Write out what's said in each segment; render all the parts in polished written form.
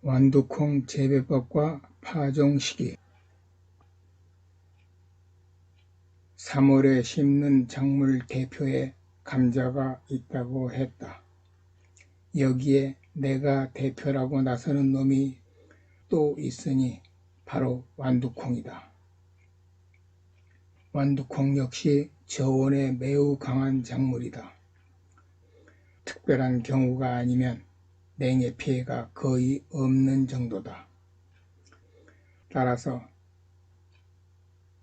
완두콩 재배법과 파종 시기. 3월에 심는 작물 대표에 감자가 있다고 했다. 여기에 내가 대표라고 나서는 놈이 또 있으니 바로 완두콩이다. 완두콩 역시 저온에 매우 강한 작물이다. 특별한 경우가 아니면 냉해 피해가 거의 없는 정도다. 따라서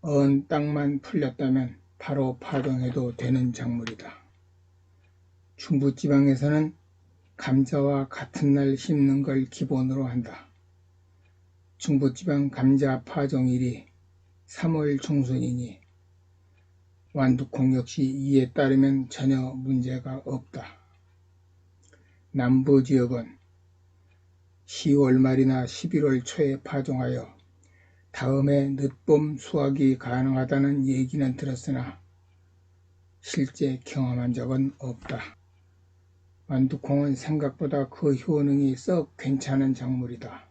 언 땅만 풀렸다면 바로 파종해도 되는 작물이다. 중부지방에서는 감자와 같은 날 심는 걸 기본으로 한다. 중부지방 감자 파종일이 3월 중순이니 완두콩 역시 이에 따르면 전혀 문제가 없다. 남부지역은 10월 말이나 11월 초에 파종하여 다음해 늦봄 수확이 가능하다는 얘기는 들었으나 실제 경험한 적은 없다. 완두콩은 생각보다 그 효능이 썩 괜찮은 작물이다.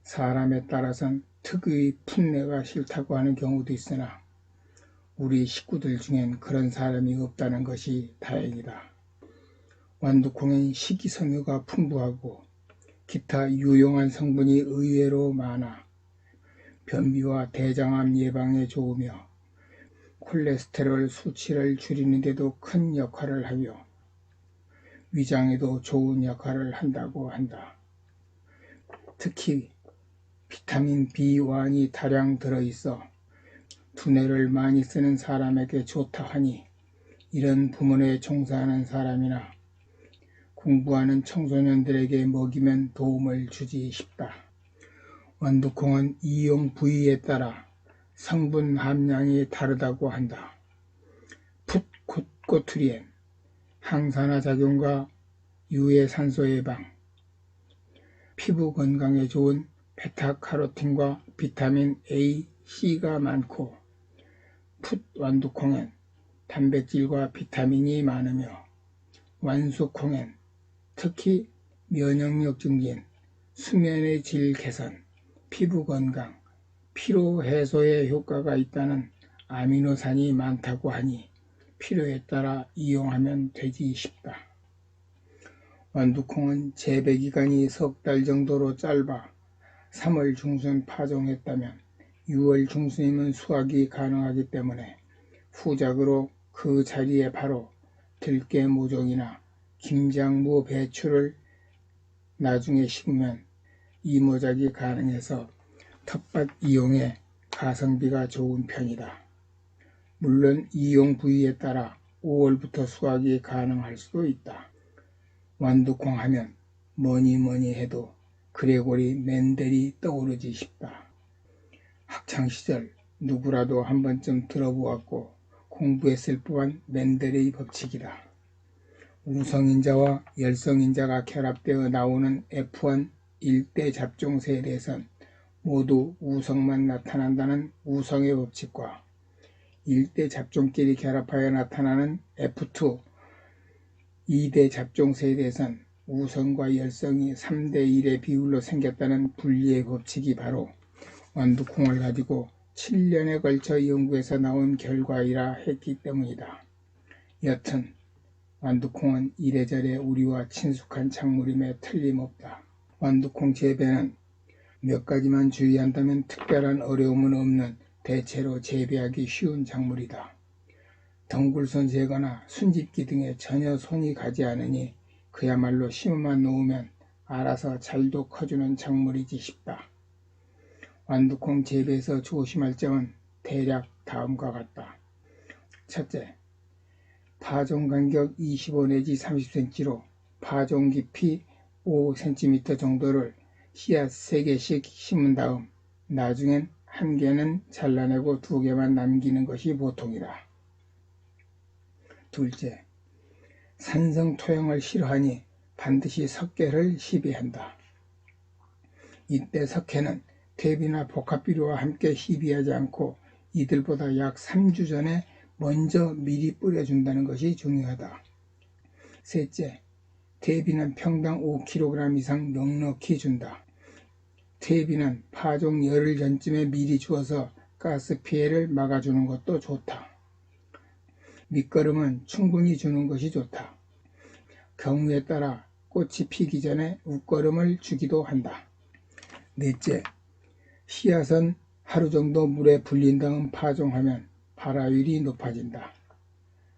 사람에 따라선 특유의 풋내가 싫다고 하는 경우도 있으나 우리 식구들 중엔 그런 사람이 없다는 것이 다행이다. 완두콩엔 식이섬유가 풍부하고 기타 유용한 성분이 의외로 많아 변비와 대장암 예방에 좋으며 콜레스테롤 수치를 줄이는 데도 큰 역할을 하며 위장에도 좋은 역할을 한다고 한다. 특히 비타민 B1이 다량 들어있어 두뇌를 많이 쓰는 사람에게 좋다 하니 이런 부문에 종사하는 사람이나 공부하는 청소년들에게 먹이면 도움을 주지 싶다. 완두콩은 이용 부위에 따라 성분 함량이 다르다고 한다. 풋꼬투리엔 항산화 작용과 유해산소 예방, 피부 건강에 좋은 베타카로틴과 비타민 A, C가 많고 풋완두콩엔 단백질과 비타민이 많으며 완수콩엔 특히 면역력 증진, 수면의 질 개선, 피부 건강, 피로 해소에 효과가 있다는 아미노산이 많다고 하니 필요에 따라 이용하면 되지 싶다. 완두콩은 재배기간이 석 달 정도로 짧아 3월 중순 파종했다면 6월 중순이면 수확이 가능하기 때문에 후작으로 그 자리에 바로 들깨 모종이나 김장무 배추를 나중에 심으면 이모작이 가능해서 텃밭 이용에 가성비가 좋은 편이다. 물론 이용 부위에 따라 5월부터 수확이 가능할 수도 있다. 완두콩 하면 뭐니 해도 그레고리 멘델이 떠오르지 싶다. 학창시절 누구라도 한 번쯤 들어보았고 공부했을 법한 멘델의 법칙이다. 우성인자와 열성인자가 결합되어 나오는 F1 일대 잡종 세대에선 모두 우성만 나타난다는 우성의 법칙과 일대 잡종끼리 결합하여 나타나는 F2 2대 잡종 세대에선 우성과 열성이 3대1의 비율로 생겼다는 분리의 법칙이 바로 완두콩을 가지고 7년에 걸쳐 연구해서 나온 결과이라 했기 때문이다. 여튼 완두콩은 이래저래 우리와 친숙한 작물임에 틀림없다. 완두콩 재배는 몇 가지만 주의한다면 특별한 어려움은 없는 대체로 재배하기 쉬운 작물이다. 덩굴선 제거나 순집기 등에 전혀 손이 가지 않으니 그야말로 심어만 놓으면 알아서 잘도 커주는 작물이지 싶다. 완두콩 재배에서 조심할 점은 대략 다음과 같다. 첫째, 파종 간격 25 내지 30cm로 파종 깊이 5cm 정도를 씨앗 3개씩 심은 다음 나중엔 1개는 잘라내고 2개만 남기는 것이 보통이다. 둘째, 산성 토양을 싫어하니 반드시 석회를 시비한다. 이때 석회는 퇴비나 복합비료와 함께 시비하지 않고 이들보다 약 3주 전에 먼저 미리 뿌려준다는 것이 중요하다. 셋째, 퇴비는 평당 5kg 이상 넉넉히 준다. 퇴비는 파종 열흘 전쯤에 미리 주어서 가스 피해를 막아주는 것도 좋다. 밑거름은 충분히 주는 것이 좋다. 경우에 따라 꽃이 피기 전에 웃거름을 주기도 한다. 넷째, 씨앗은 하루 정도 물에 불린 다음 파종하면 발화율이 높아진다.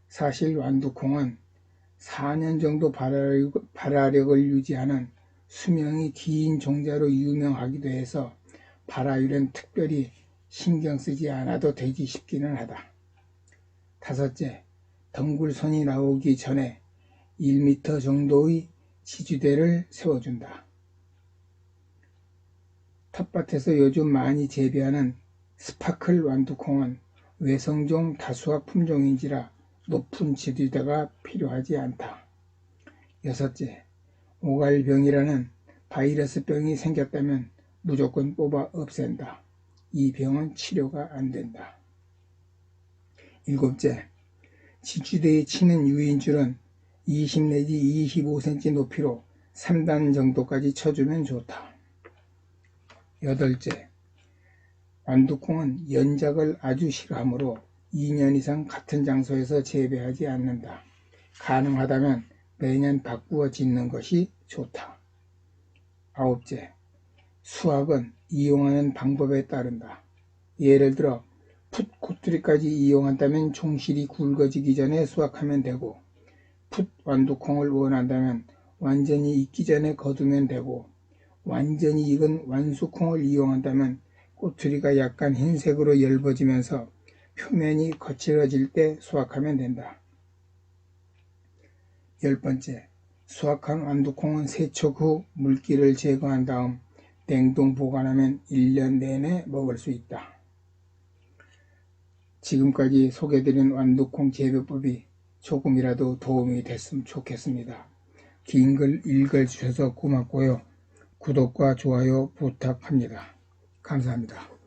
사실 완두콩은 4년 정도 발화력을 유지하는 수명이 긴 종자로 유명하기도 해서 발화율은 특별히 신경 쓰지 않아도 되지 싶기는 하다. 다섯째, 덩굴손이 나오기 전에 1m 정도의 지주대를 세워준다. 텃밭에서 요즘 많이 재배하는 스파클 완두콩은 외성종 다수학 품종인지라 높은 지주대가 필요하지 않다. 여섯째, 오갈병이라는 바이러스 병이 생겼다면 무조건 뽑아 없앤다. 이 병은 치료가 안 된다. 일곱째, 지주대에 치는 유인줄은 20 내지 25cm 높이로 3단 정도까지 쳐주면 좋다. 여덟째, 완두콩은 연작을 아주 싫어하므로 2년 이상 같은 장소에서 재배하지 않는다. 가능하다면 매년 바꾸어 짓는 것이 좋다. 아홉째, 수확은 이용하는 방법에 따른다. 예를 들어 풋 꼬투리까지 이용한다면 종실이 굵어지기 전에 수확하면 되고, 풋 완두콩을 원한다면 완전히 익기 전에 거두면 되고, 완전히 익은 완수콩을 이용한다면 꼬투리가 약간 흰색으로 엷어지면서 표면이 거칠어질 때 수확하면 된다. 10번째, 수확한 완두콩은 세척 후 물기를 제거한 다음 냉동 보관하면 1년 내내 먹을 수 있다. 지금까지 소개드린 완두콩 재배법이 조금이라도 도움이 됐으면 좋겠습니다. 긴 글 읽어주셔서 고맙고요. 구독과 좋아요 부탁합니다. 감사합니다.